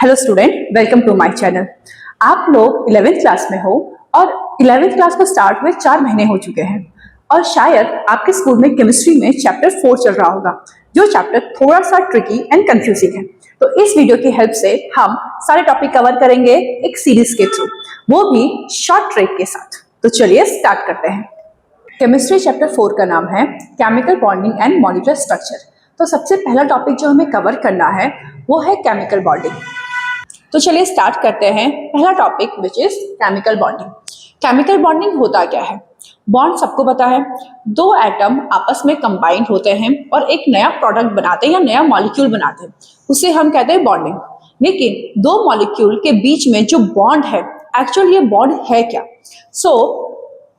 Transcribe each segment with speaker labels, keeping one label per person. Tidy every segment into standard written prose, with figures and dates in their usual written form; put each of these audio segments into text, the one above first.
Speaker 1: Hello student, welcome to my channel. आप लोग 11th class में हो और 11th क्लास को स्टार्ट हुए 4 महीने हो चुके हैं और शायद आपके स्कूल में केमिस्ट्री में चैप्टर 4 चल रहा होगा, जो चैप्टर थोड़ा सा ट्रिकी एंड कंफ्यूजिंग है। तो इस वीडियो की हेल्प से हम सारे टॉपिक कवर करेंगे एक सीरीज के थ्रू, वो भी शॉर्ट ट्रिक के साथ। तो चलिए स्टार्ट करते हैं। केमिस्ट्री चैप्टर 4 का नाम है chemical bonding and molecular structure. तो सबसे पहला टॉपिक जो हमें कवर करना है वो है केमिकल बॉन्डिंग। तो चलिए स्टार्ट करते हैं। पहला topic which is chemical bonding. Chemical bonding होता क्या है? बॉन्ड सबको पता है, दो एटम आपस में कंबाइंड होते हैं और एक नया प्रोडक्ट बनाते हैं या नया मॉलिक्यूल बनाते हैं, उसे हम कहते हैं बॉन्डिंग। लेकिन दो मॉलिक्यूल के बीच में जो बॉन्ड है, एक्चुअली ये बॉन्ड है क्या? सो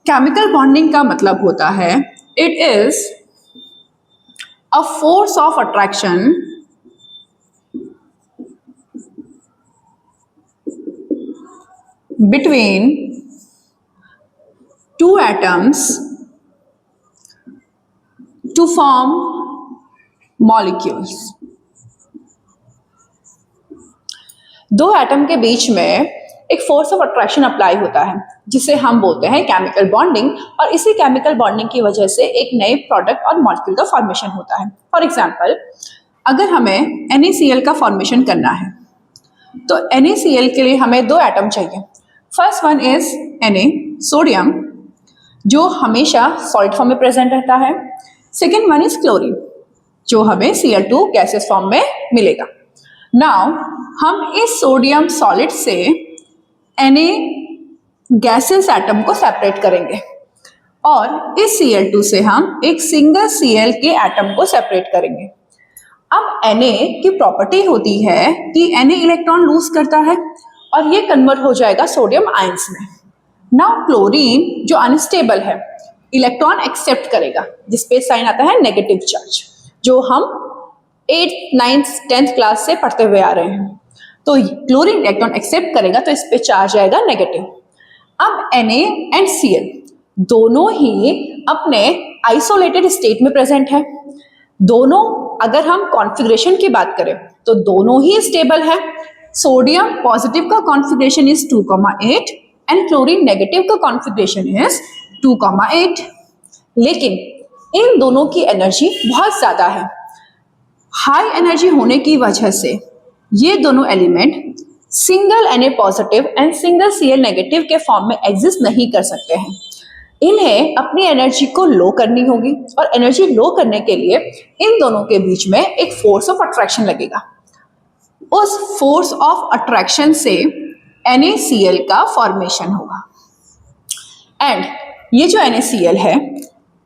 Speaker 1: केमिकल बॉन्डिंग का मतलब होता है it is a force of attraction between two atoms to form molecules। दो एटम के बीच में एक फोर्स ऑफ अट्रैक्शन अप्लाई होता है जिसे हम बोलते हैं केमिकल बॉन्डिंग, और इसी केमिकल बॉन्डिंग की वजह से एक नए प्रोडक्ट और मॉलिक्यूल का फॉर्मेशन होता है। फॉर एग्जांपल, अगर हमें NaCl का फॉर्मेशन करना है तो NaCl के लिए हमें दो एटम चाहिए। First one is Na, sodium, जो हमेशा सॉलिड फॉर्म में प्रेजेंट रहता है। सेकेंड वन इज क्लोरीन, जो हमें Cl2 गैसेस फॉर्म में मिलेगा। नाउ हम इस सोडियम सॉलिड से Na गैसेस एटम को सेपरेट करेंगे और इस Cl2 से हम एक सिंगल Cl के एटम को सेपरेट करेंगे। अब Na की प्रॉपर्टी होती है कि Na इलेक्ट्रॉन लूज करता है और ये कन्वर्ट हो जाएगा सोडियम आयंस में। नाउ क्लोरीन जो अनस्टेबल है, इलेक्ट्रॉन एक्सेप्ट करेगा, जिसपे साइन आता है नेगेटिव चार्ज, जो हम 8th 9th 10th क्लास से पढ़ते हुए आ रहे हैं। तो क्लोरीन इलेक्ट्रॉन एक्सेप्ट करेगा तो इस पे चार्ज आएगा नेगेटिव। अब Na एंड Cl दोनों ही अपने आइसोलेटेड स्टेट में प्रेजेंट है। दोनों, अगर हम कॉन्फ़िगरेशन की बात करें तो दोनों ही स्टेबल है। सोडियम पॉजिटिव का configuration is 2,8 and chlorine negative का कॉन्फ़िगरेशन इज 2,8। लेकिन इन दोनों की एनर्जी बहुत ज्यादा है। हाई एनर्जी होने की वजह से ये दोनों element single Na positive and single Cl negative के फॉर्म में एग्जिस्ट नहीं कर सकते हैं। इन्हें अपनी एनर्जी को लो करनी होगी और एनर्जी लो करने के लिए इन दोनों के बीच में एक फोर्स ऑफ अट्रैक्शन लगेगा। उस फोर्स ऑफ अट्रैक्शन से NaCl का फॉर्मेशन होगा एंड ये जो NaCl है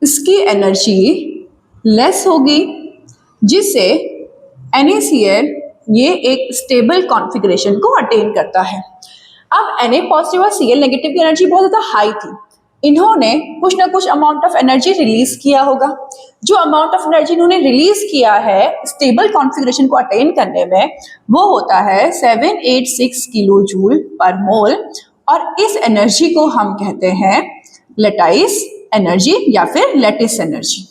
Speaker 1: इसकी एनर्जी लेस होगी, जिससे NaCl ये एक स्टेबल कॉन्फ़िगरेशन को अटेन करता है। अब Na पॉजिटिव और Cl नेगेटिव की एनर्जी बहुत ज़्यादा हाई थी, इन्होंने कुछ ना कुछ अमाउंट ऑफ एनर्जी रिलीज किया होगा। जो अमाउंट ऑफ एनर्जी इन्होंने रिलीज किया है स्टेबल कॉन्फ़िगरेशन को अटेन करने में, वो होता है 786 किलो जूल पर मोल, और इस एनर्जी को हम कहते हैं लेटाइस एनर्जी या फिर लैटिस एनर्जी।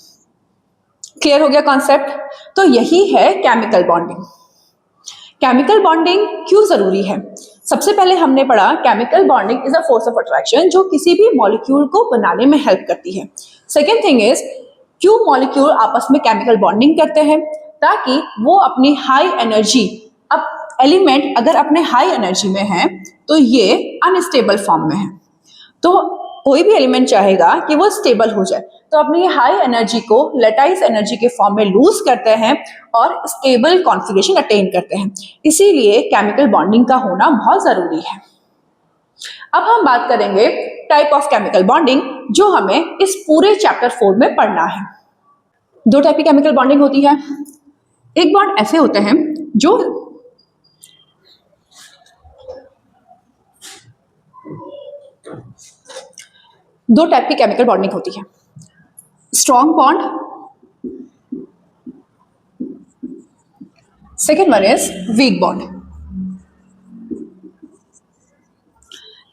Speaker 1: क्लियर हो गया कॉन्सेप्ट? तो यही है केमिकल बॉन्डिंग। केमिकल बॉन्डिंग क्यों जरूरी है? सबसे पहले हमने पढ़ा chemical bonding is a force of attraction जो किसी भी मॉलिक्यूल को बनाने में हेल्प करती है। सेकेंड थिंग इज, क्यों मॉलिक्यूल आपस में केमिकल बॉन्डिंग करते हैं? ताकि वो अपनी हाई एनर्जी, अब एलिमेंट अगर अपने हाई एनर्जी में है तो ये अनस्टेबल फॉर्म में है, तो कोई भी एलिमेंट चाहेगा कि वो स्टेबल हो जाए, तो अपनी हाई एनर्जी को लेटाइस एनर्जी के फॉर्म में लूज करते हैं और स्टेबल कॉन्फ़िगरेशन अटेन करते हैं। इसीलिए केमिकल बॉन्डिंग का होना बहुत जरूरी है। अब हम बात करेंगे टाइप ऑफ केमिकल बॉन्डिंग जो हमें इस पूरे चैप्टर 4 में पढ़ना है। दो टाइप की केमिकल बॉन्डिंग होती है। एक बॉन्ड ऐसे होते हैं जो दो टाइप की केमिकल बॉन्डिंग होती है, strong bond, second one is weak bond.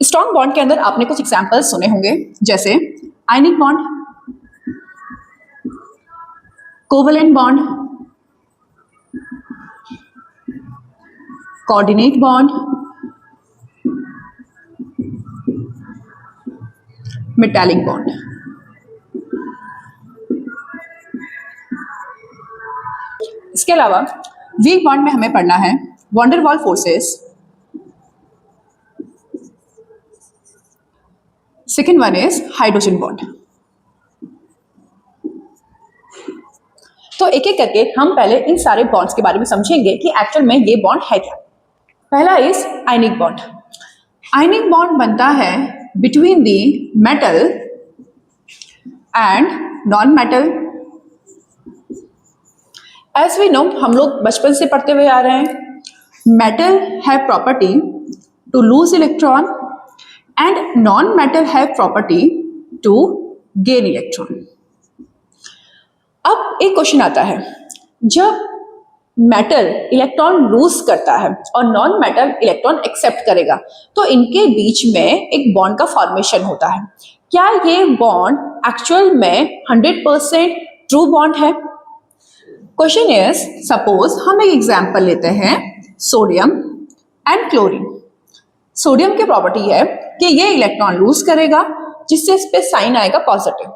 Speaker 1: Strong bond के अंदर आपने कुछ एग्जांपल्स सुने होंगे, जैसे ionic bond, covalent bond, coordinate bond, metallic bond. इसके अलावा वीक बॉन्ड में हमें पढ़ना है वैन डर वाल forces, second one is hydrogen bond. तो एक एक करके हम पहले इन सारे बॉन्ड्स के बारे में समझेंगे कि एक्चुअल में ये बॉन्ड है क्या। पहला is ionic bond. Ionic bond बनता है between the metal and non metal. As we know, हम लोग बचपन से पढ़ते हुए आ रहे हैं, metal have property to lose electron and non metal have property to gain electron. अब एक क्वेश्चन आता है, जब मेटल इलेक्ट्रॉन लूज करता है और नॉन मेटल इलेक्ट्रॉन एक्सेप्ट करेगा तो इनके बीच में एक बॉन्ड का फॉर्मेशन होता है। क्या ये बॉन्ड एक्चुअल में 100% ट्रू बॉन्ड है? क्वेश्चन इज, सपोज हम एक एग्जांपल लेते हैं सोडियम एंड क्लोरीन। सोडियम की प्रॉपर्टी है कि ये इलेक्ट्रॉन लूज करेगा जिससे इस पे साइन आएगा पॉजिटिव।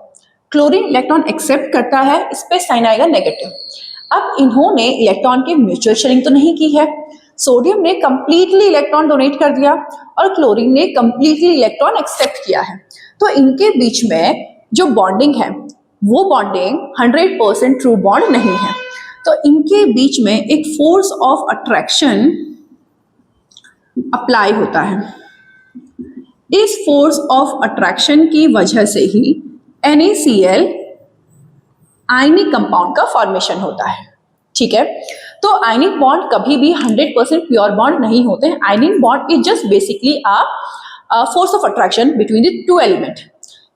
Speaker 1: क्लोरीन इलेक्ट्रॉन एक्सेप्ट करता है, इस पे साइन आएगा नेगेटिव। अब इन्होंने इलेक्ट्रॉन की म्यूचुअल शेयरिंग तो नहीं की है। सोडियम ने कंप्लीटली इलेक्ट्रॉन डोनेट कर दिया और क्लोरीन ने कंप्लीटली इलेक्ट्रॉन एक्सेप्ट किया है। तो इनके बीच में जो बॉन्डिंग है वो बॉन्डिंग 100% ट्रू बॉन्ड नहीं है। तो इनके बीच में एक फोर्स ऑफ अट्रैक्शन अप्लाई होता है। इस फोर्स ऑफ अट्रैक्शन की वजह से ही NaCl आयनिक कंपाउंड का फॉर्मेशन होता है। ठीक है, तो आयनिक बॉन्ड कभी भी 100% प्योर बॉन्ड नहीं होते हैं। Ionic bond is just basically a force of attraction between the two element.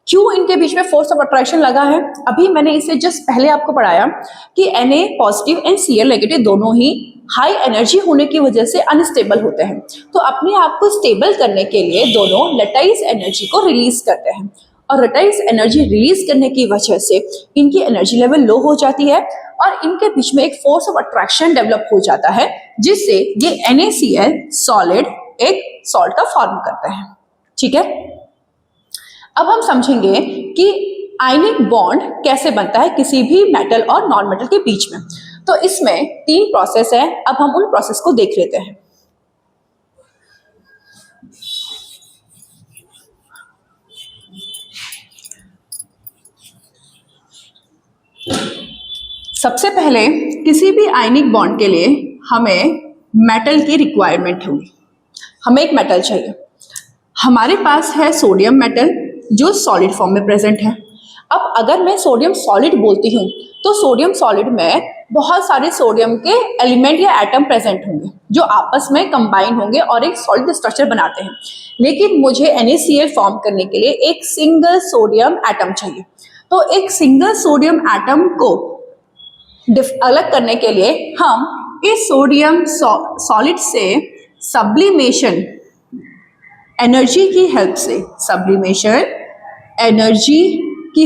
Speaker 1: क्यों इनके बीच में फोर्स ऑफ अट्रैक्शन लगा है? अभी मैंने इसे जस्ट पहले आपको पढ़ाया कि Na positive and Cl negative दोनों ही हाई एनर्जी होने की वजह से अनस्टेबल होते हैं। तो अपने आप को स्टेबल करने के लिए दोनों लटाइज एनर्जी को रिलीज करते हैं और लटाइज एनर्जी रिलीज करने की वजह से इनकी एनर्जी लेवल लो हो जाती है और इनके बीच में एक फोर्स ऑफ अट्रैक्शन डेवलप हो जाता है जिससे ये NaCl सॉलिड एक सॉल्ट का फॉर्म करते हैं। ठीक है, अब हम समझेंगे कि आयनिक बॉन्ड कैसे बनता है किसी भी मेटल और नॉन मेटल के बीच में। तो इसमें 3 प्रोसेस है, अब हम उन प्रोसेस को देख लेते हैं। सबसे पहले किसी भी आयनिक बॉन्ड के लिए हमें मेटल की रिक्वायरमेंट होगी। हमें एक मेटल चाहिए। हमारे पास है सोडियम मेटल जो सॉलिड फॉर्म में प्रेजेंट है। अब अगर मैं सोडियम सॉलिड बोलती हूँ तो सोडियम सॉलिड में बहुत सारे सोडियम के एलिमेंट या एटम प्रेजेंट होंगे जो आपस में कंबाइन होंगे और एक सॉलिड स्ट्रक्चर बनाते हैं। लेकिन मुझे NaCl फॉर्म करने के लिए एक सिंगल सोडियम एटम चाहिए। तो एक सिंगल सोडियम एटम को अलग करने के लिए हम इस सोडियम सॉलिड से सब्लिमेशन एनर्जी की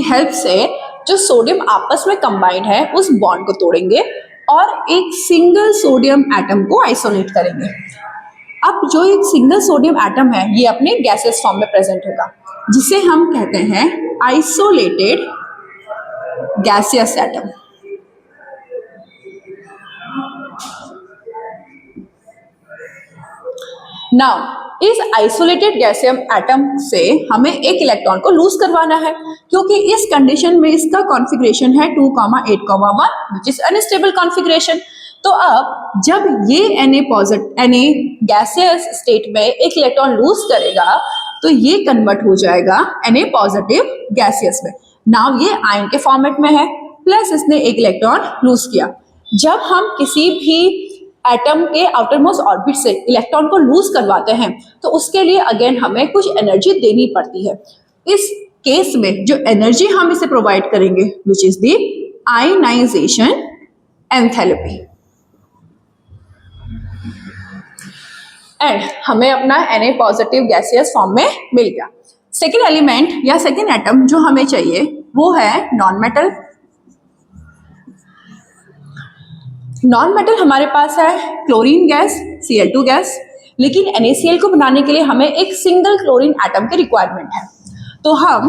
Speaker 1: हेल्प से जो सोडियम आपस में कंबाइंड है उस बॉन्ड को तोड़ेंगे और एक सिंगल सोडियम एटम को आइसोलेट करेंगे। अब जो एक सिंगल सोडियम एटम है ये अपने गैसेस फॉर्म में प्रेजेंट होगा जिसे हम कहते हैं आइसोलेटेड गैसियस एटम। नाउ इस आइसोलेटेड गैसियम एटम से हमें एक इलेक्ट्रॉन को लूज करवाना है क्योंकि इस कंडीशन में इसका कॉन्फ़िगरेशन है 2,8,1 विच इज अनस्टेबल कॉन्फ़िगरेशन। तो अब जब ये Na गैसियस स्टेट में एक इलेक्ट्रॉन लूज करेगा तो ये कन्वर्ट हो जाएगा Na पॉजिटिव गैसियस में। नाउ ये आयन के फॉर्मेट में है प्लस इसने एक इलेक्ट्रॉन लूज किया। जब हम किसी भी एटम के आउटर मोस्ट ऑर्बिट से इलेक्ट्रॉन को लूज करवाते हैं तो उसके लिए अगेन हमें कुछ एनर्जी देनी पड़ती है। इस केस में जो एनर्जी हम इसे प्रोवाइड करेंगे which is the ionisation enthalpy and हमें अपना Na पॉजिटिव गैसियस फॉर्म में मिल गया। सेकेंड एलिमेंट या सेकेंड एटम जो हमें चाहिए वो है नॉन मेटल। नॉन मेटल हमारे पास है क्लोरीन गैस, Cl2 गैस, लेकिन NaCl को बनाने के लिए हमें एक सिंगल क्लोरीन एटम की रिक्वायरमेंट है। तो हम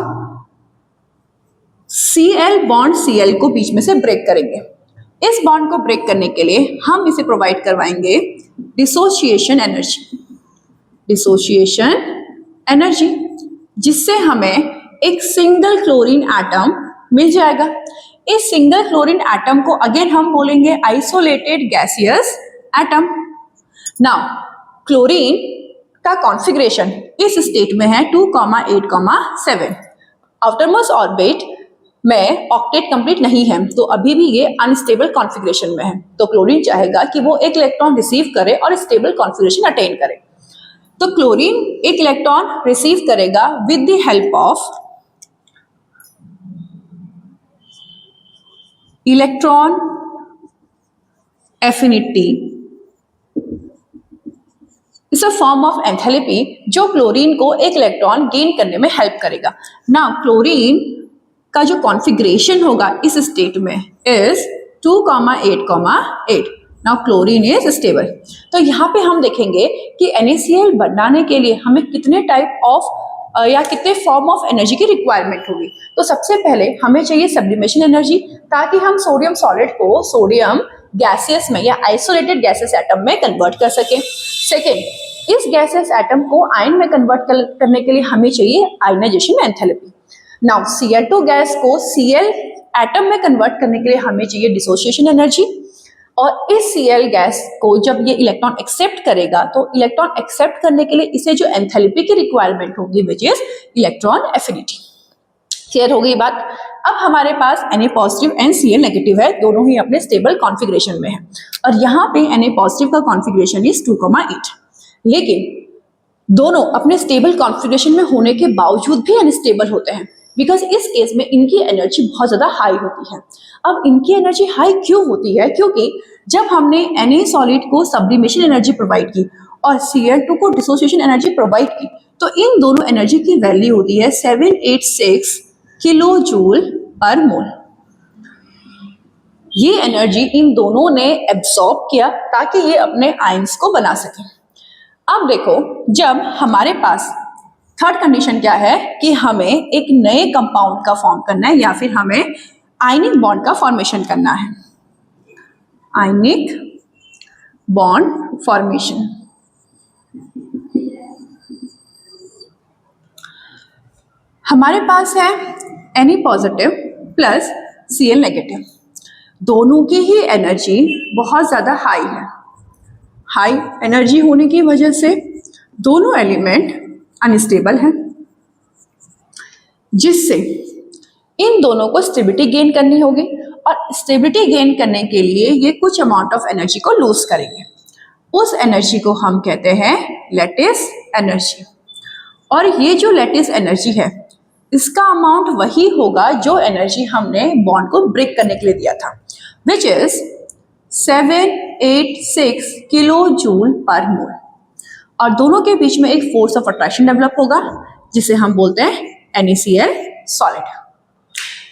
Speaker 1: Cl बॉन्ड Cl को बीच में से ब्रेक करेंगे। इस बॉन्ड को ब्रेक करने के लिए हम इसे प्रोवाइड करवाएंगे डिसोसिएशन एनर्जी, डिसोसिएशन एनर्जी, जिससे हमें एक सिंगल क्लोरीन एटम मिल जाएगा। इस सिंगल क्लोरीन एटम को अगेन हम बोलेंगे isolated gaseous atom. Now chlorine का कॉन्फ़िगरेशन इस स्टेट में है 2,8,7। आउटरमोस्ट ऑर्बिट में ऑक्टेट कंप्लीट नहीं है, तो अभी भी ये अनस्टेबल कॉन्फ़िगरेशन में है। तो क्लोरीन चाहेगा कि वो एक इलेक्ट्रॉन रिसीव करे और स्टेबल कॉन्फ़िगरेशन अटेन करे। तो क्लोरीन एक इलेक्ट्रॉन रिसीव करेगा with the help of electron affinity, it's a form of enthalpy जो क्लोरीन को एक इलेक्ट्रॉन गेन करने में हेल्प करेगा। नाउ क्लोरीन का जो कॉन्फ़िगरेशन होगा इस स्टेट में is 2,8,8। Now chlorine is stable. तो यहाँ पे हम देखेंगे कि NaCl बनाने के लिए हमें कितने टाइप ऑफ या कितने फॉर्म ऑफ एनर्जी की रिक्वायरमेंट होगी। तो सबसे पहले हमें चाहिए सब्लिमेशन एनर्जी, ताकि हम सोडियम सॉलिड को सोडियम गैसेस में या आइसोलेटेड गैसेस एटम में कन्वर्ट कर सकें। सेकेंड, इस गैसेस एटम को आयन में कन्वर्ट करने के लिए हमें चाहिए ionisation enthalpy. Now Cl2 gas को Cl एटम में कन्वर्ट करने के लिए हमें चाहिए डिसोसिएशन एनर्जी, और इस Cl गैस को जब ये इलेक्ट्रॉन एक्सेप्ट करेगा तो इलेक्ट्रॉन एक्सेप्ट करने के लिए इसे जो एंथैल्पी की रिक्वायरमेंट होगी which is electron affinity. Clear हो गई बात। अब हमारे पास Na positive and Cl negative है, दोनों ही अपने स्टेबल कॉन्फ़िगरेशन में है, और यहाँ पे Na पॉजिटिव का कॉन्फ़िगरेशन इज 2,8। लेकिन दोनों अपने स्टेबल कॉन्फ़िगरेशन में होने के बावजूद भी अनस्टेबल होते हैं, बिकॉज इस केस में इनकी एनर्जी बहुत ज़्यादा हाई होती है। अब इनकी एनर्जी हाई क्यों होती है? क्योंकि जब हमने Na सॉलिड को सब्लिमेशन एनर्जी प्रोवाइड की और Cl2 को डिसोसिएशन एनर्जी प्रोवाइड की, तो इन दोनों एनर्जी की वैल्यू होती है 786 किलो जूल पर मोल। ये एनर्जी इन दोनों ने एब्सॉर्ब किया ताकि ये अपने आयंस को बना सके। अब देखो, जब हमारे पास थर्ड कंडीशन क्या है कि हमें एक नए कंपाउंड का फॉर्म करना है या फिर हमें आयनिक बॉन्ड का फॉर्मेशन करना है, आयनिक बॉन्ड फॉर्मेशन। हमारे पास है Na positive plus Cl negative, दोनों की ही एनर्जी बहुत ज़्यादा हाई है। हाई एनर्जी होने की वजह से दोनों एलिमेंट अनस्टेबल हैं, जिससे इन दोनों को स्टेबिलिटी गेन करनी होगी, और स्टेबिलिटी गेन करने के लिए ये कुछ अमाउंट ऑफ एनर्जी को लूज करेंगे। उस एनर्जी को हम कहते हैं लैटिस एनर्जी, और ये जो लैटिस एनर्जी है इसका अमाउंट वही होगा जो एनर्जी हमने बॉन्ड को ब्रेक करने के लिए दिया था, विच इज 786 किलो जूल पर मोल। और दोनों के बीच में एक फोर्स ऑफ अट्रैक्शन डेवलप होगा जिसे हम बोलते हैं NaCl सॉलिड।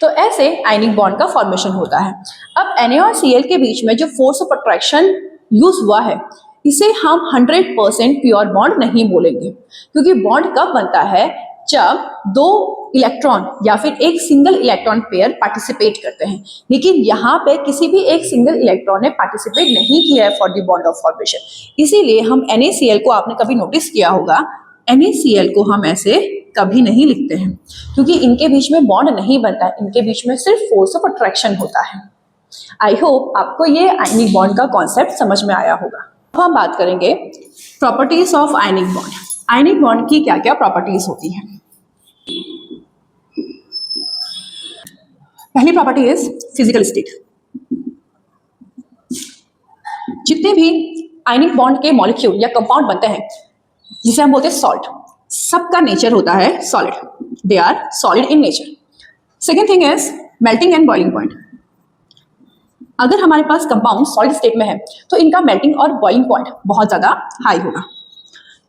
Speaker 1: तो ऐसे आयनिक बॉन्ड का फॉर्मेशन होता है। अब Na और Cl के बीच में जो फोर्स ऑफ अट्रैक्शन यूज हुआ है इसे हम 100% प्योर बॉन्ड नहीं बोलेंगे, क्योंकि बॉन्ड कब बनता है जब दो इलेक्ट्रॉन या फिर एक सिंगल इलेक्ट्रॉन पेयर पार्टिसिपेट करते हैं, लेकिन यहाँ पे किसी भी एक सिंगल इलेक्ट्रॉन ने पार्टिसिपेट नहीं किया है for the bond of formation. इसीलिए हम NaCl को, आपने कभी नोटिस किया होगा, NaCl को हम ऐसे कभी नहीं लिखते हैं, क्योंकि इनके बीच में बॉन्ड नहीं बनता है, इनके बीच में सिर्फ फोर्स ऑफ अट्रैक्शन होता है। आई होप आपको ये आयनिक बॉन्ड का कॉन्सेप्ट समझ में आया होगा। अब हम बात करेंगे properties of ionic bond. Ionic bond की क्या क्या प्रॉपर्टीज होती हैं। पहली प्रॉपर्टी इज फिजिकल स्टेट। जितने भी आयनिक बॉन्ड के मॉलिक्यूल या कंपाउंड बनते हैं जिसे हम बोलते हैं सॉल्ट, सबका नेचर होता है solid, they are solid in nature. Second thing is melting and boiling point. अगर हमारे पास कंपाउंड सॉलिड स्टेट में है तो इनका मेल्टिंग और बॉइलिंग पॉइंट बहुत ज़्यादा हाई होगा।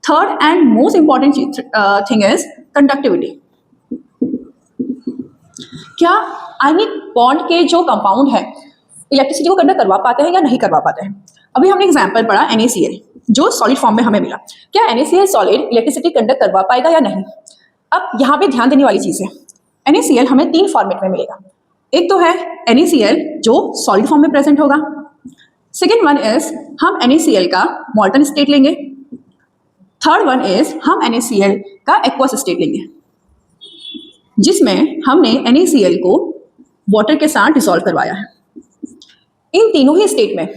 Speaker 1: Third and most important thing is conductivity. क्या आयनिक बॉन्ड के जो कंपाउंड है इलेक्ट्रिसिटी को कंडक्ट करवा पाते हैं या नहीं करवा पाते हैं। अभी हमने एग्जाम्पल पढ़ा NaCl जो सॉलिड फॉर्म में हमें मिला। क्या NaCl सॉलिड इलेक्ट्रिसिटी कंडक्ट करवा पाएगा या नहीं? अब यहाँ पे ध्यान देने वाली चीज़ है, NaCl हमें 3 फॉर्मेट में मिलेगा। एक तो है NaCl जो सॉलिड फॉर्म में प्रेजेंट होगा। सेकेंड वन इज हम NaCl का मॉल्टन स्टेट लेंगे। थर्ड वन इज हम NaCl का एक्वस स्टेट लेंगे, जिसमें हमने NaCl को वाटर के साथ डिसॉल्व करवाया है। इन तीनों ही स्टेट में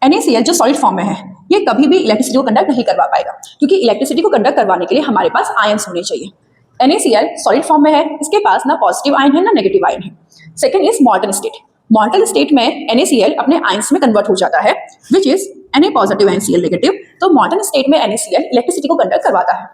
Speaker 1: NaCl जो सॉलिड फॉर्म में है ये कभी भी इलेक्ट्रिसिटी को कंडक्ट नहीं करवा पाएगा, क्योंकि इलेक्ट्रिसिटी को कंडक्ट करवाने के लिए हमारे पास आयंस होने चाहिए। NaCl सॉलिड फॉर्म में है, इसके पास ना पॉजिटिव आयन है ना नेगेटिव आयन है। Second is मॉल्टन state. मॉल्टन स्टेट में NaCl अपने आयंस में कन्वर्ट हो जाता है, which is Na positive and Cl negative. तो मॉल्टन स्टेट में NaCl इलेक्ट्रिसिटी को कंडक्ट करवाता है।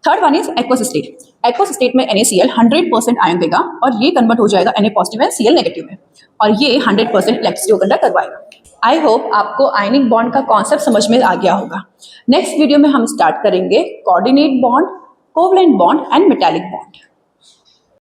Speaker 1: Third one is aqueous state. Aqueous state में NaCl 100% आयन देगा और ये कन्वर्ट हो जाएगा Na positive and Cl negative में, और ये 100% इलेक्ट्रिसिटी को कंडक्ट करवाएगा। आई होप आपको आयनिक बॉन्ड का कॉन्सेप्ट समझ में आ गया होगा। नेक्स्ट वीडियो में हम स्टार्ट करेंगे coordinate bond, covalent bond and metallic bond.